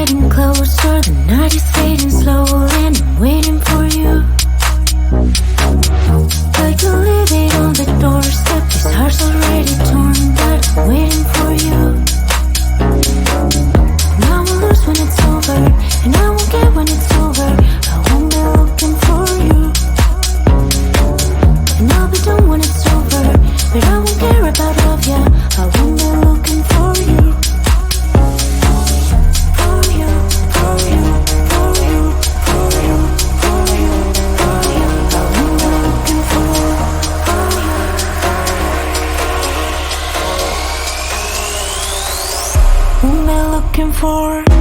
getting closer, the night is fading slow, and I'm waiting for you. But you leave it on the doorstep, this heart's already torn, but I'm waiting for you. Now I'll lose when it's over, and I won't get when it's over. I won't be looking for you, and I'll be done when it's over, but I won't care about love, yeah. I won't be looking for you. For you, for you, for you, for you, for you, for you. I won't be looking for you. Won't be looking for